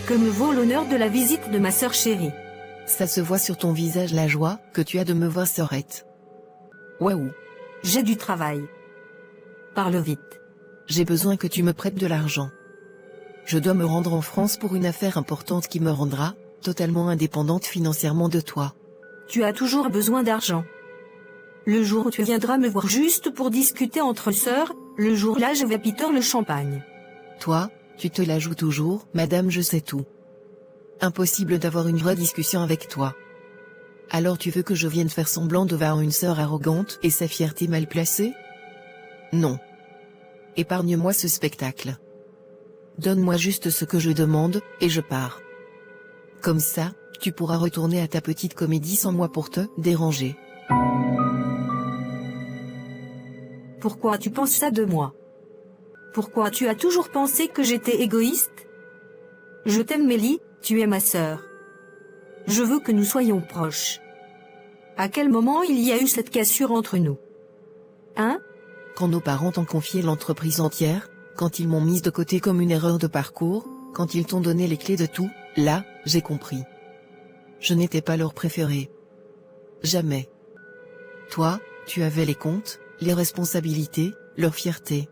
Que me vaut l'honneur de la visite de ma sœur chérie? Ça se voit sur ton visage la joie que tu as de me voir, sœurette. Waouh. J'ai du travail. Parle vite. J'ai besoin que tu me prêtes de l'argent. Je dois me rendre en France pour une affaire importante qui me rendra totalement indépendante financièrement de toi. Tu as toujours besoin d'argent. Le jour où tu viendras me voir juste pour discuter entre sœurs, le jour-là je vais piter le champagne. Toi, tu te la joues toujours, madame, je sais tout. Impossible d'avoir une vraie discussion avec toi. Alors tu veux que je vienne faire semblant devant une sœur arrogante et sa fierté mal placée? Non. Épargne-moi ce spectacle. Donne-moi juste ce que je demande, et je pars. Comme ça, tu pourras retourner à ta petite comédie sans moi pour te déranger. Pourquoi tu penses ça de moi? Pourquoi tu as toujours pensé que j'étais égoïste? Je t'aime Mélie, tu es ma sœur. Je veux que nous soyons proches. À quel moment il y a eu cette cassure entre nous? Hein? Quand nos parents t'ont confié l'entreprise entière, quand ils m'ont mise de côté comme une erreur de parcours, quand ils t'ont donné les clés de tout, là, j'ai compris. Je n'étais pas leur préféré. Jamais. Toi, tu avais les comptes, les responsabilités, leur fierté.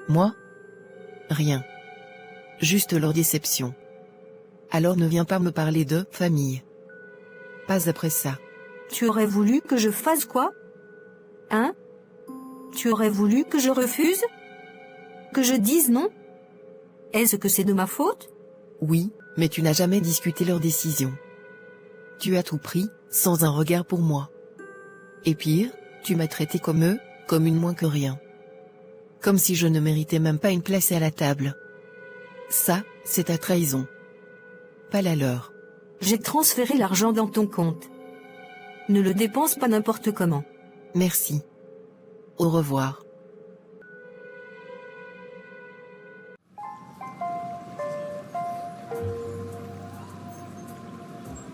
Moi? Rien. Juste leur déception. Alors ne viens pas me parler de famille. Pas après ça. Tu aurais voulu que je fasse quoi? Hein? Tu aurais voulu que je refuse? Que je dise non? Est-ce que c'est de ma faute? Oui, mais tu n'as jamais discuté leur décision. Tu as tout pris, sans un regard pour moi. Et pire, tu m'as traité comme eux, comme une moins que rien. Comme si je ne méritais même pas une place à la table. Ça, c'est ta trahison. Pas la leur. J'ai transféré l'argent dans ton compte. Ne le dépense pas n'importe comment. Merci. Au revoir.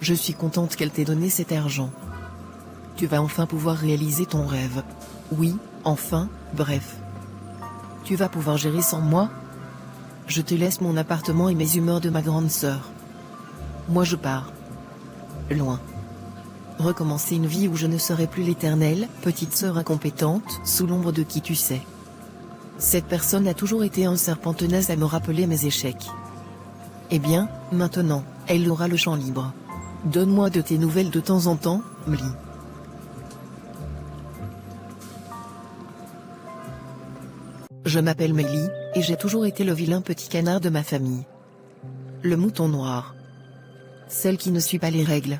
Je suis contente qu'elle t'ait donné cet argent. Tu vas enfin pouvoir réaliser ton rêve. Oui, enfin, bref. Tu vas pouvoir gérer sans moi. Je te laisse mon appartement et mes humeurs de ma grande sœur. Moi je pars. Loin. Recommencer une vie où je ne serai plus l'éternelle, petite sœur incompétente, sous l'ombre de qui tu sais. Cette personne a toujours été un serpent tenace à me rappeler mes échecs. Eh bien, maintenant, elle aura le champ libre. Donne-moi de tes nouvelles de temps en temps, Mélie. Je m'appelle Mélie, et j'ai toujours été le vilain petit canard de ma famille. Le mouton noir. Celle qui ne suit pas les règles.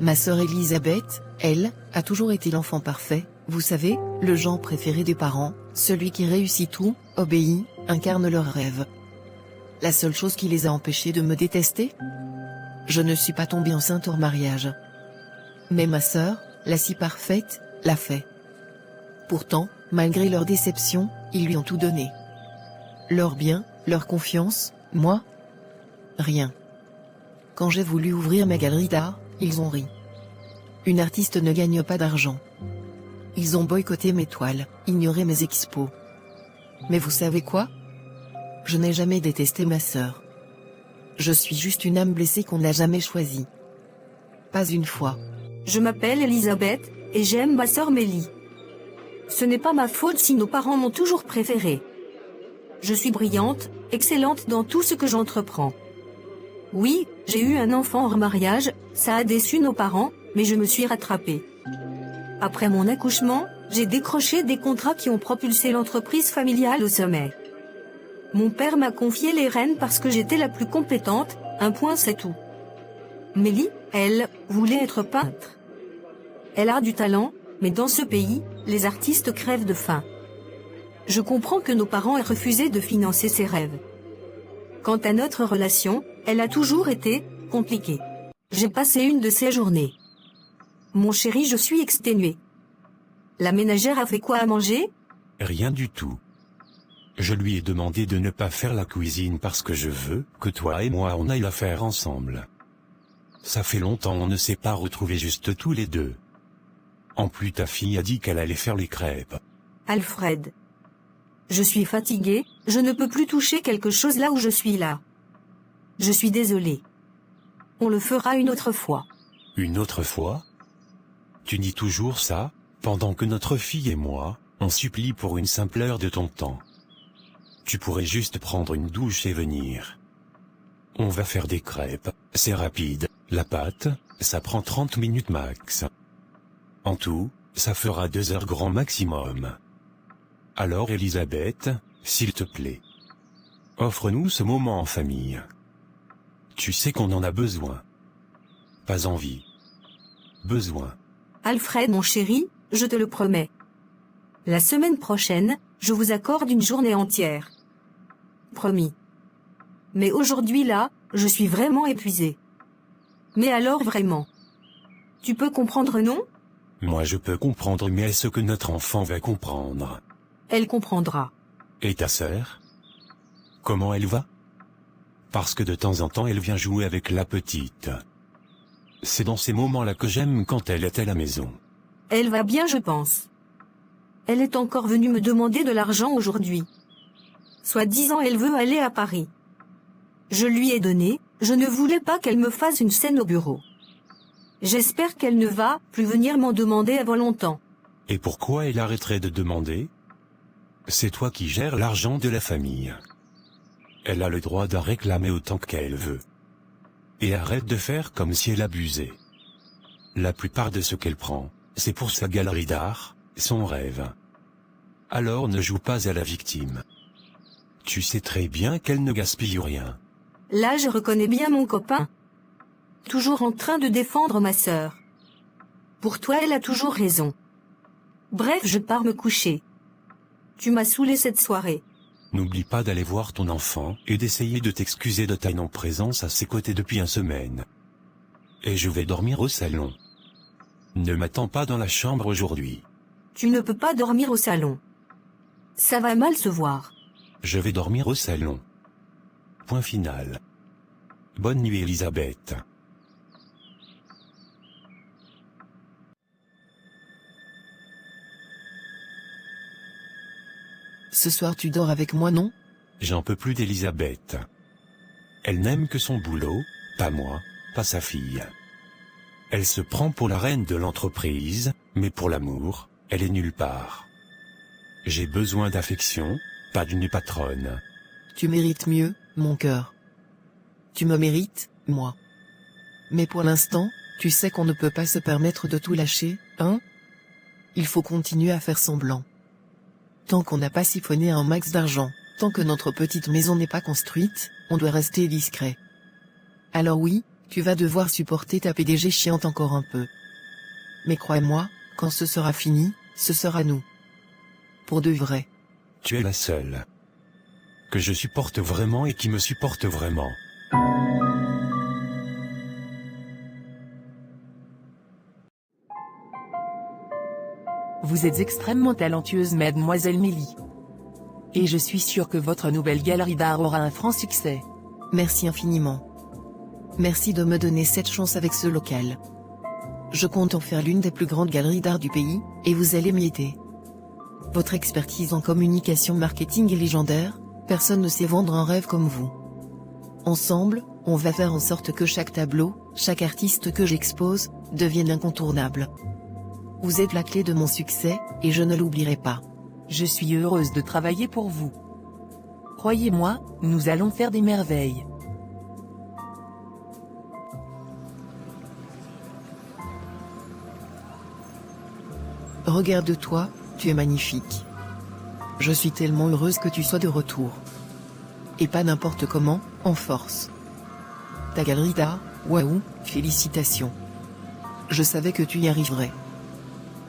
Ma sœur Elisabeth, elle, a toujours été l'enfant parfait, vous savez, le genre préféré des parents, celui qui réussit tout, obéit, incarne leurs rêves. La seule chose qui les a empêchés de me détester? Je ne suis pas tombée enceinte hors mariage. Mais ma sœur, la si parfaite, l'a fait. Pourtant, malgré leur déception, ils lui ont tout donné. Leur bien, leur confiance, moi? Rien. Quand j'ai voulu ouvrir ma galerie d'art, ils ont ri. Une artiste ne gagne pas d'argent. Ils ont boycotté mes toiles, ignoré mes expos. Mais vous savez quoi? Je n'ai jamais détesté ma sœur. Je suis juste une âme blessée qu'on n'a jamais choisie. Pas une fois. Je m'appelle Elisabeth, et j'aime ma sœur Mélie. Ce n'est pas ma faute si nos parents m'ont toujours préférée. Je suis brillante, excellente dans tout ce que j'entreprends. Oui, j'ai eu un enfant hors mariage, ça a déçu nos parents, mais je me suis rattrapée. Après mon accouchement, j'ai décroché des contrats qui ont propulsé l'entreprise familiale au sommet. Mon père m'a confié les rênes parce que j'étais la plus compétente, un point c'est tout. Mélie, elle, voulait être peintre. Elle a du talent, mais dans ce pays, les artistes crèvent de faim. Je comprends que nos parents aient refusé de financer ses rêves. Quant à notre relation, elle a toujours été compliquée. J'ai passé une de ces journées. Mon chéri, je suis exténuée. La ménagère a fait quoi à manger? Rien du tout. Je lui ai demandé de ne pas faire la cuisine parce que je veux que toi et moi on aille la faire ensemble. Ça fait longtemps on ne s'est pas retrouvés juste tous les deux. En plus ta fille a dit qu'elle allait faire les crêpes. Alfred. Je suis fatiguée, je ne peux plus toucher quelque chose là où je suis là. Je suis désolée. On le fera une autre fois. Une autre fois? Tu dis toujours ça, pendant que notre fille et moi, on supplie pour une simple heure de ton temps. Tu pourrais juste prendre une douche et venir. On va faire des crêpes, c'est rapide, la pâte, ça prend 30 minutes max. En tout, ça fera 2 heures grand maximum. Alors Elisabeth, s'il te plaît. Offre-nous ce moment en famille. Tu sais qu'on en a besoin. Pas envie. Besoin. Alfred mon chéri, je te le promets. La semaine prochaine, je vous accorde une journée entière. Promis. Mais aujourd'hui là, je suis vraiment épuisée. Mais alors vraiment. Tu peux comprendre, non? Moi je peux comprendre, mais est-ce que notre enfant va comprendre? Elle comprendra. Et ta sœur? Comment elle va? Parce que de temps en temps elle vient jouer avec la petite. C'est dans ces moments-là que j'aime quand elle est à la maison. Elle va bien, je pense. Elle est encore venue me demander de l'argent aujourd'hui. Soi-disant, elle veut aller à Paris. Je lui ai donné, je ne voulais pas qu'elle me fasse une scène au bureau. J'espère qu'elle ne va plus venir m'en demander avant longtemps. Et pourquoi elle arrêterait de demander? C'est toi qui gères l'argent de la famille. Elle a le droit d'en réclamer autant qu'elle veut. Et arrête de faire comme si elle abusait. La plupart de ce qu'elle prend, c'est pour sa galerie d'art, son rêve. Alors ne joue pas à la victime. Tu sais très bien qu'elle ne gaspille rien. Là, je reconnais bien mon copain. Toujours en train de défendre ma sœur. Pour toi, elle a toujours raison. Bref, je pars me coucher. Tu m'as saoulé cette soirée. N'oublie pas d'aller voir ton enfant et d'essayer de t'excuser de ta non-présence à ses côtés depuis une semaine. Et je vais dormir au salon. Ne m'attends pas dans la chambre aujourd'hui. Tu ne peux pas dormir au salon. Ça va mal se voir. Je vais dormir au salon. Point final. Bonne nuit Elisabeth. Ce soir tu dors avec moi, non? J'en peux plus d'Elisabeth. Elle n'aime que son boulot, pas moi, pas sa fille. Elle se prend pour la reine de l'entreprise, mais pour l'amour, elle est nulle part. J'ai besoin d'affection, pas d'une patronne. Tu mérites mieux, mon cœur. Tu me mérites, moi. Mais pour l'instant, tu sais qu'on ne peut pas se permettre de tout lâcher, hein? Il faut continuer à faire semblant. Tant qu'on n'a pas siphonné un max d'argent, tant que notre petite maison n'est pas construite, on doit rester discret. Alors oui, tu vas devoir supporter ta PDG chiante encore un peu. Mais crois-moi, quand ce sera fini, ce sera nous. Pour de vrai. Tu es la seule que je supporte vraiment et qui me supporte vraiment. Vous êtes extrêmement talentueuse, mademoiselle Mélie. Et je suis sûre que votre nouvelle galerie d'art aura un franc succès. Merci infiniment. Merci de me donner cette chance avec ce local. Je compte en faire l'une des plus grandes galeries d'art du pays, et vous allez m'y aider. Votre expertise en communication marketing est légendaire, personne ne sait vendre un rêve comme vous. Ensemble, on va faire en sorte que chaque tableau, chaque artiste que j'expose, devienne incontournable. Vous êtes la clé de mon succès, et je ne l'oublierai pas. Je suis heureuse de travailler pour vous. Croyez-moi, nous allons faire des merveilles. Regarde-toi, tu es magnifique. Je suis tellement heureuse que tu sois de retour. Et pas n'importe comment, en force. Ta galerie d'art, waouh, félicitations. Je savais que tu y arriverais.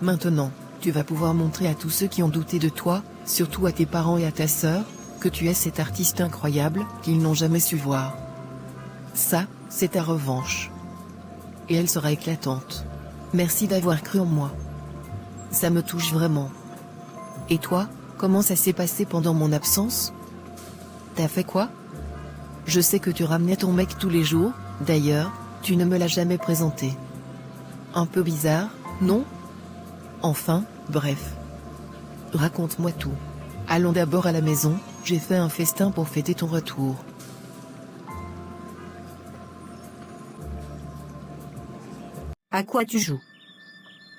Maintenant, tu vas pouvoir montrer à tous ceux qui ont douté de toi, surtout à tes parents et à ta sœur, que tu es cet artiste incroyable qu'ils n'ont jamais su voir. Ça, c'est ta revanche. Et elle sera éclatante. Merci d'avoir cru en moi. Ça me touche vraiment. Et toi, comment ça s'est passé pendant mon absence? T'as fait quoi? Je sais que tu ramenais ton mec tous les jours, d'ailleurs, tu ne me l'as jamais présenté. Un peu bizarre, non? Enfin, bref. Raconte-moi tout. Allons d'abord à la maison, j'ai fait un festin pour fêter ton retour. À quoi tu joues?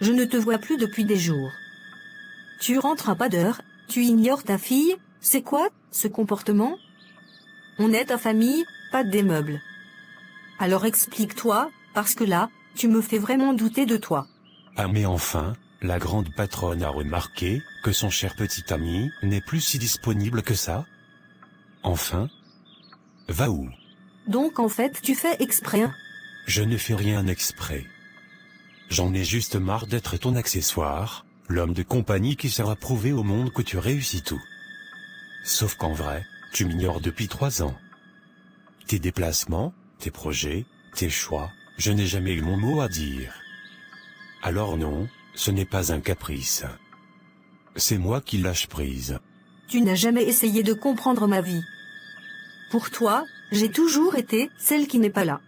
Je ne te vois plus depuis des jours. Tu rentres à pas d'heure, tu ignores ta fille, c'est quoi, ce comportement? On est ta famille, pas des meubles. Alors explique-toi, parce que là, tu me fais vraiment douter de toi. Ah mais enfin, la grande patronne a remarqué que son cher petit ami n'est plus si disponible que ça. Enfin? Va où? Donc en fait tu fais exprès, hein? Je ne fais rien exprès. J'en ai juste marre d'être ton accessoire, l'homme de compagnie qui sert à prouver au monde que tu réussis tout. Sauf qu'en vrai, tu m'ignores depuis 3 ans. Tes déplacements, tes projets, tes choix, je n'ai jamais eu mon mot à dire. Alors non, ce n'est pas un caprice. C'est moi qui lâche prise. Tu n'as jamais essayé de comprendre ma vie. Pour toi, j'ai toujours été celle qui n'est pas là.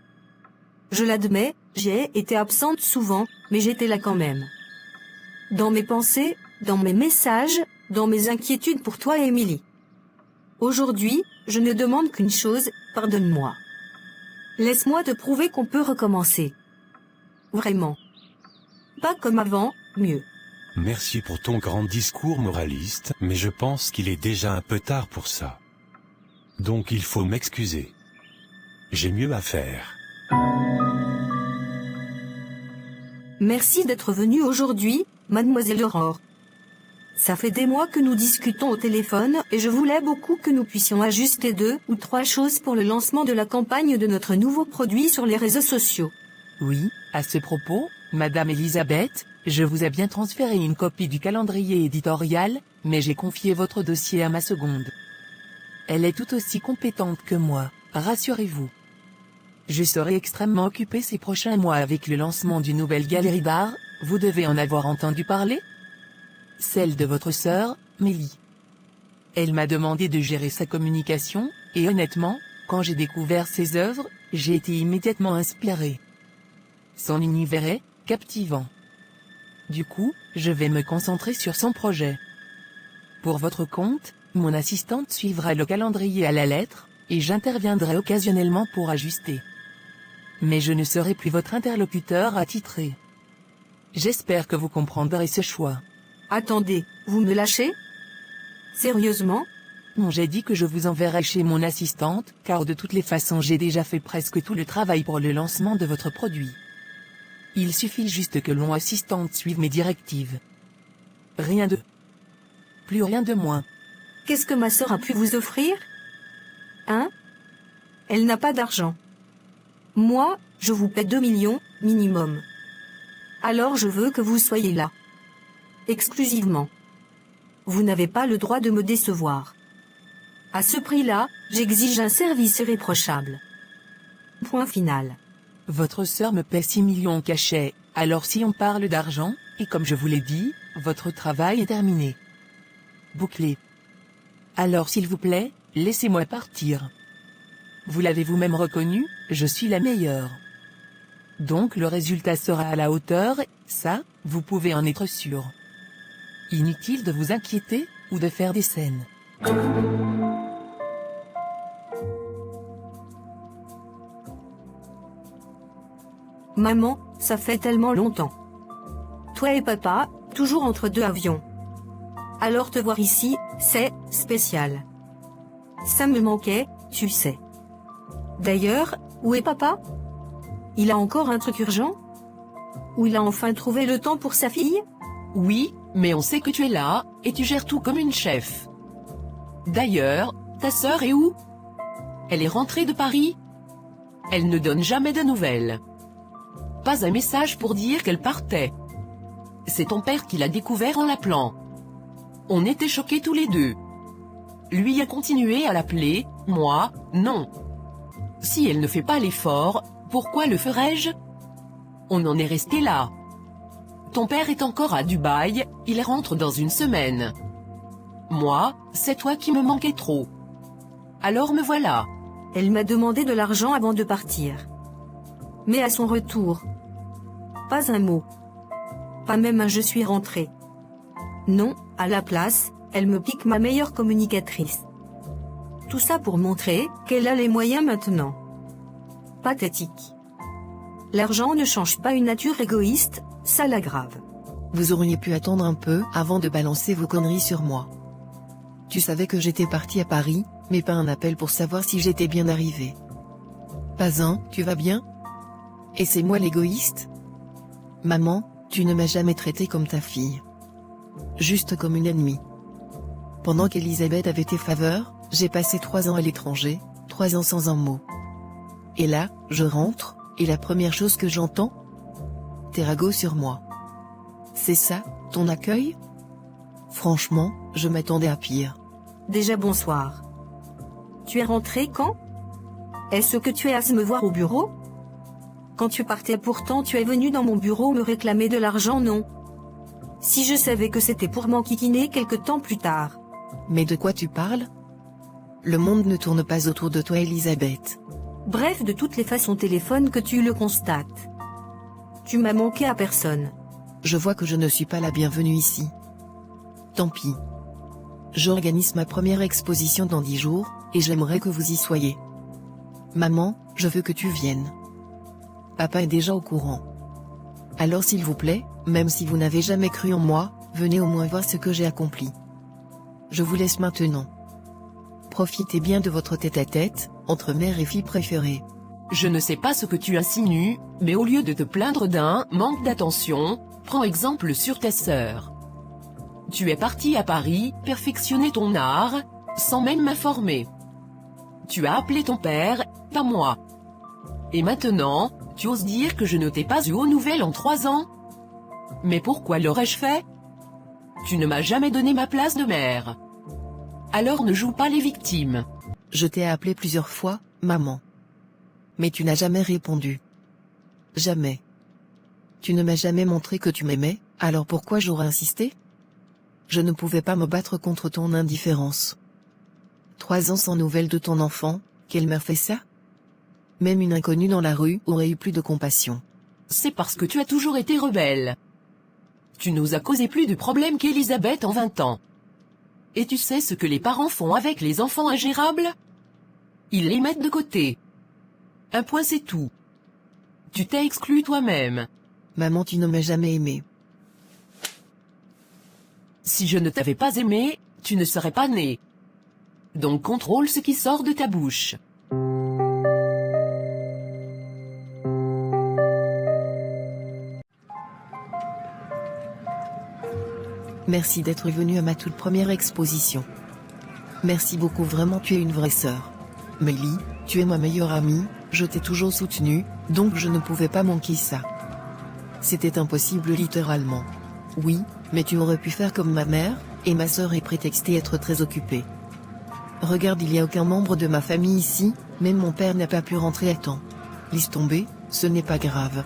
Je l'admets, j'ai été absente souvent, mais j'étais là quand même. Dans mes pensées, dans mes messages, dans mes inquiétudes pour toi et Émilie. Aujourd'hui, je ne demande qu'une chose, pardonne-moi. Laisse-moi te prouver qu'on peut recommencer. Vraiment. Pas comme avant, mieux. Merci pour ton grand discours moraliste, mais je pense qu'il est déjà un peu tard pour ça. Donc il faut m'excuser. J'ai mieux à faire. Merci d'être venue aujourd'hui, mademoiselle Aurore. Ça fait des mois que nous discutons au téléphone et je voulais beaucoup que nous puissions ajuster 2 ou 3 choses pour le lancement de la campagne de notre nouveau produit sur les réseaux sociaux. Oui, à ce propos, Madame Elisabeth, je vous ai bien transféré une copie du calendrier éditorial, mais j'ai confié votre dossier à ma seconde. Elle est tout aussi compétente que moi, rassurez-vous. Je serai extrêmement occupé ces prochains mois avec le lancement d'une nouvelle galerie d'art, vous devez en avoir entendu parler? Celle de votre sœur, Mélie. Elle m'a demandé de gérer sa communication, et honnêtement, quand j'ai découvert ses œuvres, j'ai été immédiatement inspiré. Son univers est captivant. Du coup, je vais me concentrer sur son projet. Pour votre compte, mon assistante suivra le calendrier à la lettre, et j'interviendrai occasionnellement pour ajuster. Mais je ne serai plus votre interlocuteur attitré. J'espère que vous comprendrez ce choix. Attendez, vous me lâchez? Sérieusement? Non, j'ai dit que je vous enverrai chez mon assistante, car de toutes les façons j'ai déjà fait presque tout le travail pour le lancement de votre produit. Il suffit juste que mon assistante suive mes directives. Rien de plus, rien de moins. Qu'est-ce que ma sœur a pu vous offrir? Hein? Elle n'a pas d'argent. Moi, je vous paie 2 millions, minimum. Alors je veux que vous soyez là. Exclusivement. Vous n'avez pas le droit de me décevoir. À ce prix-là, j'exige un service irréprochable. Point final. Votre sœur me paie 6 millions en cachet, alors si on parle d'argent, et comme je vous l'ai dit, votre travail est terminé. Bouclé. Alors s'il vous plaît, laissez-moi partir. Vous l'avez vous-même reconnu, je suis la meilleure. Donc le résultat sera à la hauteur, ça, vous pouvez en être sûr. Inutile de vous inquiéter, ou de faire des scènes. Maman, ça fait tellement longtemps. Toi et papa, toujours entre 2 avions. Alors te voir ici, c'est spécial. Ça me manquait, tu sais. D'ailleurs, où est papa? Il a encore un truc urgent? Ou il a enfin trouvé le temps pour sa fille? Oui, mais on sait que tu es là, et tu gères tout comme une chef. D'ailleurs, ta sœur est où? Elle est rentrée de Paris? Elle ne donne jamais de nouvelles. Pas un message pour dire qu'elle partait. C'est ton père qui l'a découvert en l'appelant. On était choqués tous les deux. Lui a continué à l'appeler, moi, non. Si elle ne fait pas l'effort, pourquoi le ferais-je? On en est resté là. Ton père est encore à Dubaï, il rentre dans une semaine. Moi, c'est toi qui me manquais trop. Alors me voilà. Elle m'a demandé de l'argent avant de partir. Mais à son retour, pas un mot. Pas même un je suis rentrée. Non, à la place, elle me pique ma meilleure communicatrice. Tout ça pour montrer qu'elle a les moyens maintenant. Pathétique. L'argent ne change pas une nature égoïste, ça l'aggrave. Vous auriez pu attendre un peu avant de balancer vos conneries sur moi. Tu savais que j'étais partie à Paris, mais pas un appel pour savoir si j'étais bien arrivée. Pas un, tu vas bien? Et c'est moi l'égoïste? Maman, tu ne m'as jamais traité comme ta fille. Juste comme une ennemie. Pendant qu'Elisabeth avait tes faveurs, j'ai passé 3 ans à l'étranger, 3 ans sans un mot. Et là, je rentre, et la première chose que j'entends? Tes ragots sur moi. C'est ça, ton accueil? Franchement, je m'attendais à pire. Déjà bonsoir. Tu es rentré quand? Est-ce que tu es à me voir au bureau? Quand tu partais pourtant tu es venu dans mon bureau me réclamer de l'argent, non? Si je savais que c'était pour m'enquiquiner quelque temps plus tard. Mais de quoi tu parles? Le monde ne tourne pas autour de toi, Elisabeth. Bref, de toutes les façons téléphone que tu le constates. Tu m'as manqué à personne. Je vois que je ne suis pas la bienvenue ici. Tant pis. J'organise ma première exposition dans 10 jours, et j'aimerais que vous y soyez. Maman, je veux que tu viennes. Papa est déjà au courant. Alors s'il vous plaît, même si vous n'avez jamais cru en moi, venez au moins voir ce que j'ai accompli. Je vous laisse maintenant. Profitez bien de votre tête-à-tête, entre mère et fille préférée. Je ne sais pas ce que tu insinues, mais au lieu de te plaindre d'un manque d'attention, prends exemple sur ta sœur. Tu es parti à Paris, perfectionner ton art, sans même m'informer. Tu as appelé ton père, pas moi. Et maintenant, tu oses dire que je ne t'ai pas eu aux nouvelles en 3 ans? Mais pourquoi l'aurais-je fait? Tu ne m'as jamais donné ma place de mère. Alors ne joue pas les victimes. Je t'ai appelé plusieurs fois, maman. Mais tu n'as jamais répondu. Jamais. Tu ne m'as jamais montré que tu m'aimais, alors pourquoi j'aurais insisté? Je ne pouvais pas me battre contre ton indifférence. 3 ans sans nouvelles de ton enfant, quelle mère fait ça? Même une inconnue dans la rue aurait eu plus de compassion. C'est parce que tu as toujours été rebelle. Tu nous as causé plus de problèmes qu'Elisabeth en 20 ans. Et tu sais ce que les parents font avec les enfants ingérables? Ils les mettent de côté. Un point c'est tout. Tu t'es exclu toi-même. Maman, tu ne m'as jamais aimé. Si je ne t'avais pas aimé, tu ne serais pas né. Donc contrôle ce qui sort de ta bouche. Merci d'être venu à ma toute première exposition. Merci beaucoup, vraiment, tu es une vraie sœur. Mélie, tu es ma meilleure amie, je t'ai toujours soutenue, donc je ne pouvais pas manquer ça. C'était impossible littéralement. Oui, mais tu aurais pu faire comme ma mère, et ma sœur est prétextée être très occupée. Regarde, il n'y a aucun membre de ma famille ici, même mon père n'a pas pu rentrer à temps. Laisse tomber, ce n'est pas grave.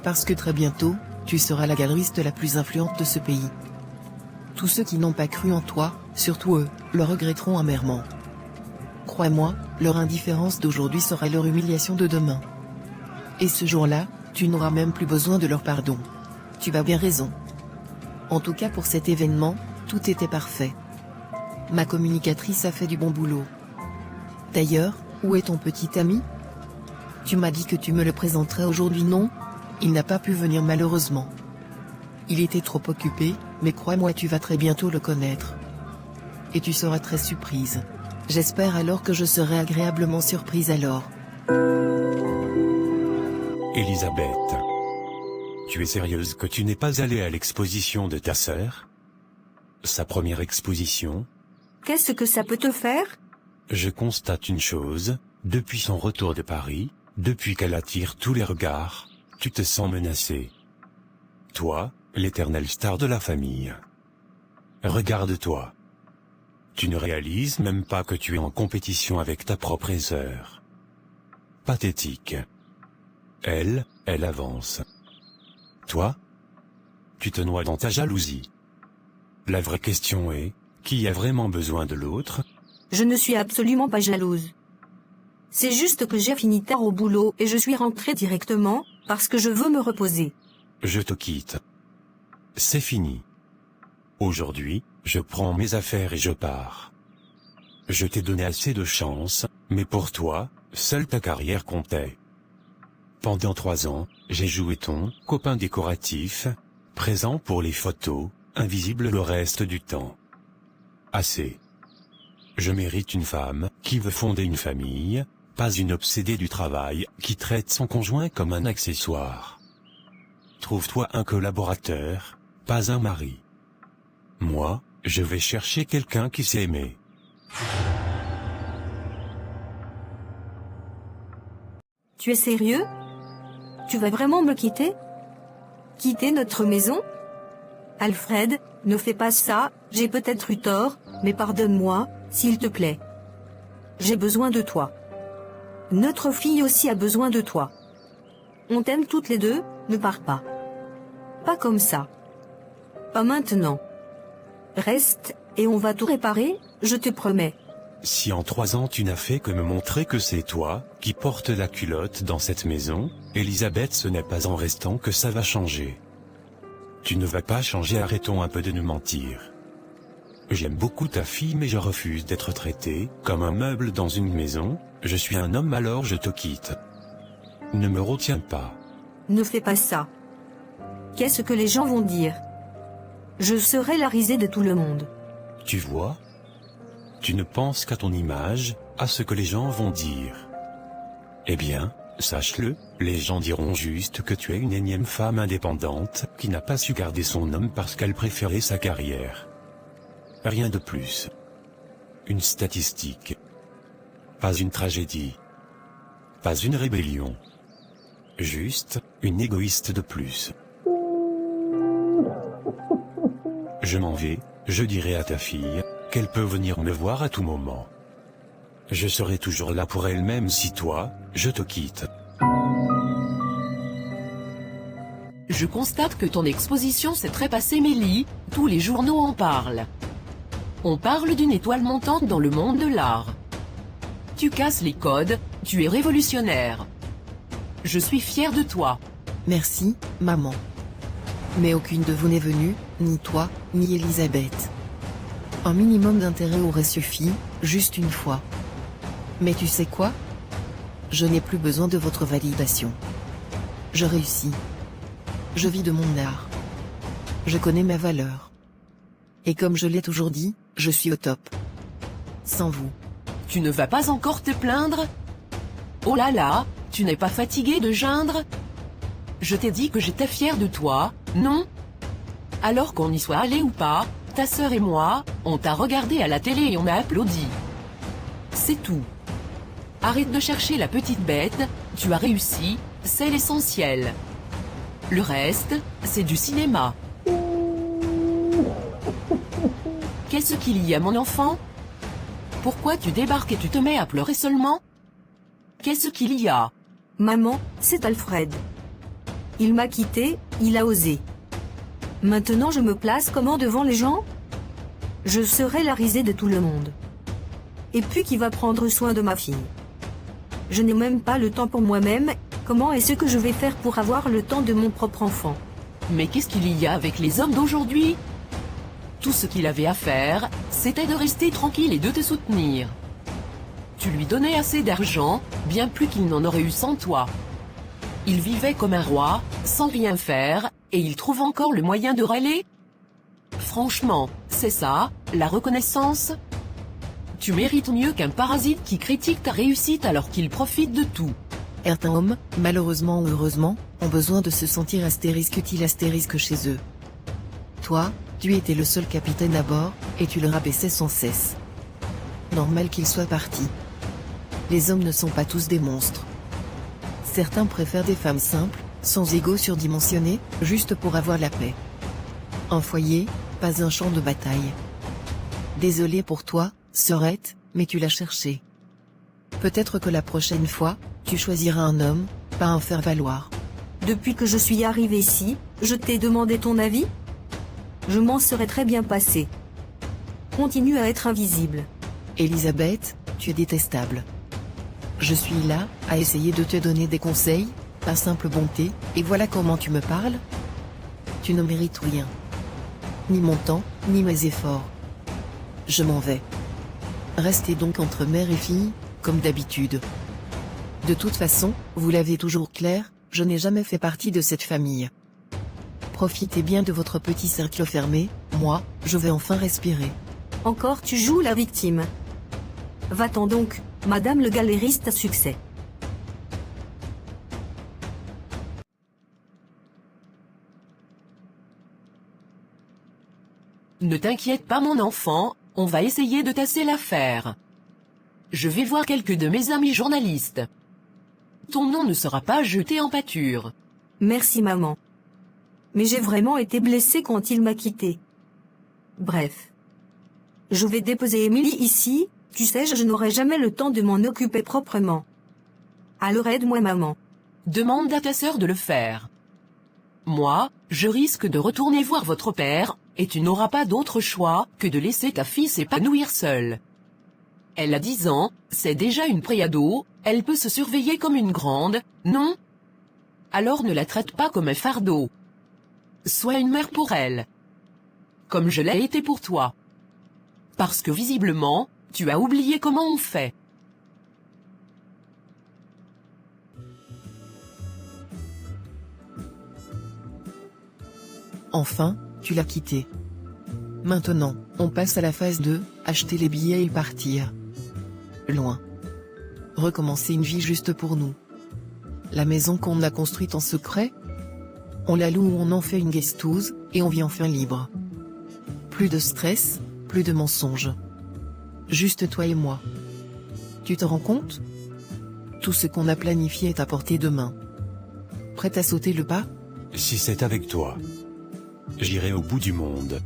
Parce que très bientôt, tu seras la galeriste la plus influente de ce pays. Tous ceux qui n'ont pas cru en toi, surtout eux, le regretteront amèrement. Crois-moi, leur indifférence d'aujourd'hui sera leur humiliation de demain. Et ce jour-là, tu n'auras même plus besoin de leur pardon. Tu as bien raison. En tout cas pour cet événement, tout était parfait. Ma communicatrice a fait du bon boulot. D'ailleurs, où est ton petit ami? Tu m'as dit que tu me le présenterais aujourd'hui, non? Il n'a pas pu venir malheureusement. Il était trop occupé, mais crois-moi, tu vas très bientôt le connaître. Et tu seras très surprise. J'espère alors que je serai agréablement surprise alors. Elisabeth. Tu es sérieuse que tu n'es pas allée à l'exposition de ta sœur? Sa première exposition? Qu'est-ce que ça peut te faire? Je constate une chose, depuis son retour de Paris, depuis qu'elle attire tous les regards, tu te sens menacée. Toi, l'éternelle star de la famille. Regarde-toi. Tu ne réalises même pas que tu es en compétition avec ta propre sœur. Pathétique. Elle avance. Toi? Tu te noies dans ta jalousie. La vraie question est, qui a vraiment besoin de l'autre? Je ne suis absolument pas jalouse. C'est juste que j'ai fini tard au boulot et je suis rentrée directement, parce que je veux me reposer. Je te quitte. C'est fini. Aujourd'hui, je prends mes affaires et je pars. Je t'ai donné assez de chance, mais pour toi, seule ta carrière comptait. Pendant 3 ans, j'ai joué ton copain décoratif, présent pour les photos, invisible le reste du temps. Assez. Je mérite une femme qui veut fonder une famille, pas une obsédée du travail qui traite son conjoint comme un accessoire. Trouve-toi un collaborateur, pas un mari. Moi, je vais chercher quelqu'un qui sait aimer. Tu es sérieux? Tu vas vraiment me quitter? Quitter notre maison? Alfred, ne fais pas ça, j'ai peut-être eu tort, mais pardonne-moi, s'il te plaît. J'ai besoin de toi. Notre fille aussi a besoin de toi. On t'aime toutes les deux, ne pars pas. Pas comme ça. Pas maintenant. Reste, et on va tout réparer, je te promets. Si en 3 ans tu n'as fait que me montrer que c'est toi qui portes la culotte dans cette maison, Elisabeth, ce n'est pas en restant que ça va changer. Tu ne vas pas changer, arrêtons un peu de nous mentir. J'aime beaucoup ta fille mais je refuse d'être traité comme un meuble dans une maison, je suis un homme alors je te quitte. Ne me retiens pas. Ne fais pas ça. Qu'est-ce que les gens vont dire? Je serai la risée de tout le monde. Tu vois? Tu ne penses qu'à ton image, à ce que les gens vont dire. Eh bien, sache-le, les gens diront juste que tu es une énième femme indépendante qui n'a pas su garder son homme parce qu'elle préférait sa carrière. Rien de plus. Une statistique. Pas une tragédie. Pas une rébellion. Juste, une égoïste de plus. Je m'en vais, je dirai à ta fille qu'elle peut venir me voir à tout moment. Je serai toujours là pour elle même si toi, je te quitte. Je constate que ton exposition s'est très passée, Mélie, tous les journaux en parlent. On parle d'une étoile montante dans le monde de l'art. Tu casses les codes, tu es révolutionnaire. Je suis fière de toi. Merci, maman. Mais aucune de vous n'est venue, ni toi, ni Elisabeth. Un minimum d'intérêt aurait suffi, juste une fois. Mais tu sais quoi? Je n'ai plus besoin de votre validation. Je réussis. Je vis de mon art. Je connais ma valeur. Et comme je l'ai toujours dit, je suis au top. Sans vous. Tu ne vas pas encore te plaindre? Oh là là, tu n'es pas fatigué de geindre? Je t'ai dit que j'étais fière de toi, non? Alors qu'on y soit allé ou pas, ta sœur et moi, on t'a regardé à la télé et on a applaudi. C'est tout. Arrête de chercher la petite bête, tu as réussi, c'est l'essentiel. Le reste, c'est du cinéma. Qu'est-ce qu'il y a, mon enfant? Pourquoi tu débarques et tu te mets à pleurer seulement? Qu'est-ce qu'il y a? Maman, c'est Alfred. Il m'a quitté, il a osé. Maintenant je me place comment devant les gens? Je serai la risée de tout le monde. Et puis qui va prendre soin de ma fille? Je n'ai même pas le temps pour moi-même, comment est-ce que je vais faire pour avoir le temps de mon propre enfant? Mais qu'est-ce qu'il y a avec les hommes d'aujourd'hui? Tout ce qu'il avait à faire, c'était de rester tranquille et de te soutenir. Tu lui donnais assez d'argent, bien plus qu'il n'en aurait eu sans toi. Il vivait comme un roi, sans rien faire, et il trouve encore le moyen de râler? Franchement, c'est ça, la reconnaissance? Tu mérites mieux qu'un parasite qui critique ta réussite alors qu'il profite de tout. Certains hommes, malheureusement ou heureusement, ont besoin de se sentir utile chez eux. Toi, tu étais le seul capitaine à bord, et tu le rabaissais sans cesse. Normal qu'il soit parti. Les hommes ne sont pas tous des monstres. Certains préfèrent des femmes simples, sans ego surdimensionné, juste pour avoir la paix. Un foyer, pas un champ de bataille. Désolé pour toi, sœurette, mais tu l'as cherché. Peut-être que la prochaine fois, tu choisiras un homme, pas un faire-valoir. Depuis que je suis arrivée ici, je t'ai demandé ton avis? Je m'en serais très bien passé. Continue à être invisible. Elisabeth, tu es détestable. Je suis là, à essayer de te donner des conseils, par simple bonté, et voilà comment tu me parles? Tu ne mérites rien. Ni mon temps, ni mes efforts. Je m'en vais. Restez donc entre mère et fille, comme d'habitude. De toute façon, vous l'avez toujours clair, je n'ai jamais fait partie de cette famille. Profitez bien de votre petit cercle fermé, moi, je vais enfin respirer. Encore tu joues la victime. Va-t'en donc, madame le galériste à succès. Ne t'inquiète pas mon enfant, on va essayer de tasser l'affaire. Je vais voir quelques de mes amis journalistes. Ton nom ne sera pas jeté en pâture. Merci maman. Mais j'ai vraiment été blessée quand il m'a quitté. Bref. Je vais déposer Émilie ici, tu sais je n'aurai jamais le temps de m'en occuper proprement. Alors aide-moi maman. Demande à ta sœur de le faire. Moi, je risque de retourner voir votre père, et tu n'auras pas d'autre choix que de laisser ta fille s'épanouir seule. Elle a 10 ans, c'est déjà une préado, elle peut se surveiller comme une grande, non? Alors ne la traite pas comme un fardeau. Sois une mère pour elle. Comme je l'ai été pour toi. Parce que visiblement, tu as oublié comment on fait. Enfin, tu l'as quitté. Maintenant, on passe à la phase 2, acheter les billets et partir. Loin. Recommencer une vie juste pour nous. La maison qu'on a construite en secret, on la loue ou on en fait une guest-house, et on vit enfin libre. Plus de stress, plus de mensonges. Juste toi et moi. Tu te rends compte? Tout ce qu'on a planifié est à portée de main. Prête à sauter le pas? Si c'est avec toi, j'irai au bout du monde.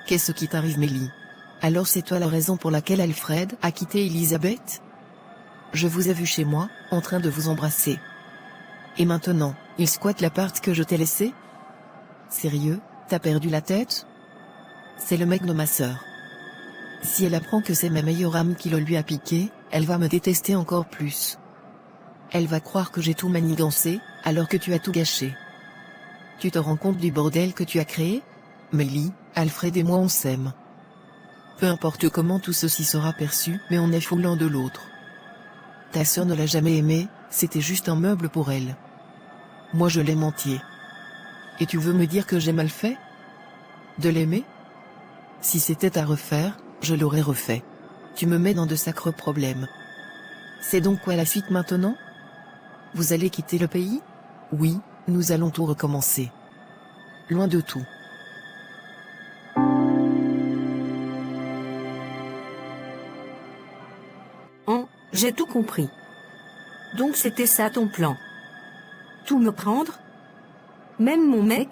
Qu'est-ce qui t'arrive Mélie? Alors c'est toi la raison pour laquelle Alfred a quitté Elisabeth? Je vous ai vu chez moi, en train de vous embrasser. Et maintenant, il squatte l'appart que je t'ai laissé? Sérieux, t'as perdu la tête? C'est le mec de ma sœur. Si elle apprend que c'est ma meilleure amie qui le lui a piqué, elle va me détester encore plus. Elle va croire que j'ai tout manigancé, alors que tu as tout gâché. Tu te rends compte du bordel que tu as créé? Mélie, Alfred et moi on s'aime. Peu importe comment tout ceci sera perçu, mais on est fous l'un de l'autre. Ta sœur ne l'a jamais aimé, c'était juste un meuble pour elle. Moi je l'aime entier. Et tu veux me dire que j'ai mal fait? De l'aimer? Si c'était à refaire, je l'aurais refait. Tu me mets dans de sacrés problèmes. C'est donc quoi la suite maintenant? Vous allez quitter le pays? Oui, nous allons tout recommencer. Loin de tout. J'ai tout compris. Donc c'était ça ton plan. Tout me prendre? Même mon mec?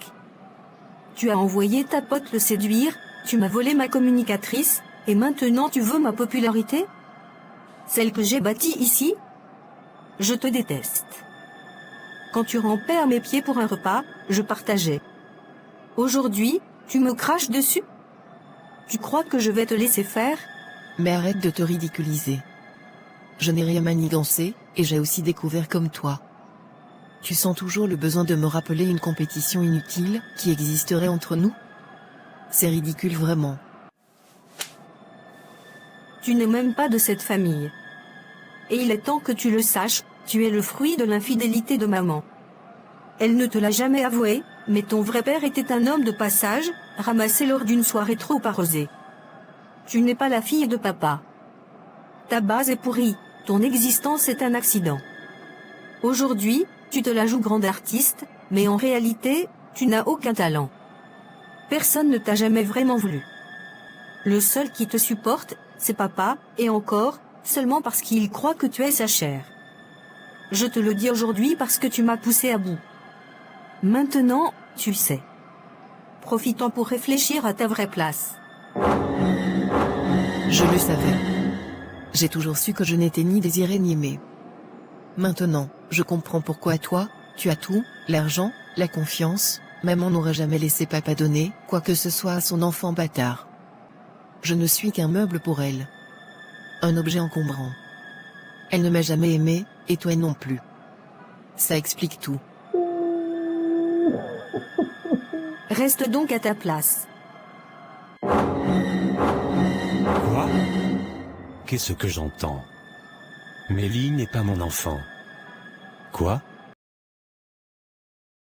Tu as envoyé ta pote le séduire, tu m'as volé ma communicatrice, et maintenant tu veux ma popularité? Celle que j'ai bâtie ici? Je te déteste. Quand tu rampais à mes pieds pour un repas, je partageais. Aujourd'hui, tu me craches dessus? Tu crois que je vais te laisser faire? Mais arrête de te ridiculiser. Je n'ai rien manigancé, et j'ai aussi découvert comme toi. Tu sens toujours le besoin de me rappeler une compétition inutile, qui existerait entre nous? C'est ridicule vraiment. Tu n'es même pas de cette famille. Et il est temps que tu le saches, tu es le fruit de l'infidélité de maman. Elle ne te l'a jamais avoué, mais ton vrai père était un homme de passage, ramassé lors d'une soirée trop arrosée. Tu n'es pas la fille de papa. Ta base est pourrie, ton existence est un accident. Aujourd'hui, tu te la joues grande artiste, mais en réalité, tu n'as aucun talent. Personne ne t'a jamais vraiment voulu. Le seul qui te supporte, c'est papa, et encore, seulement parce qu'il croit que tu es sa chair. Je te le dis aujourd'hui parce que tu m'as poussé à bout. Maintenant, tu sais. Profitons pour réfléchir à ta vraie place. Je le savais. J'ai toujours su que je n'étais ni désiré ni aimé. Maintenant, je comprends pourquoi toi, tu as tout, l'argent, la confiance, maman n'aurait jamais laissé papa donner quoi que ce soit à son enfant bâtard. Je ne suis qu'un meuble pour elle. Un objet encombrant. Elle ne m'a jamais aimé, et toi non plus. Ça explique tout. Reste donc à ta place. Qu'est-ce que j'entends? Mélie n'est pas mon enfant. Quoi?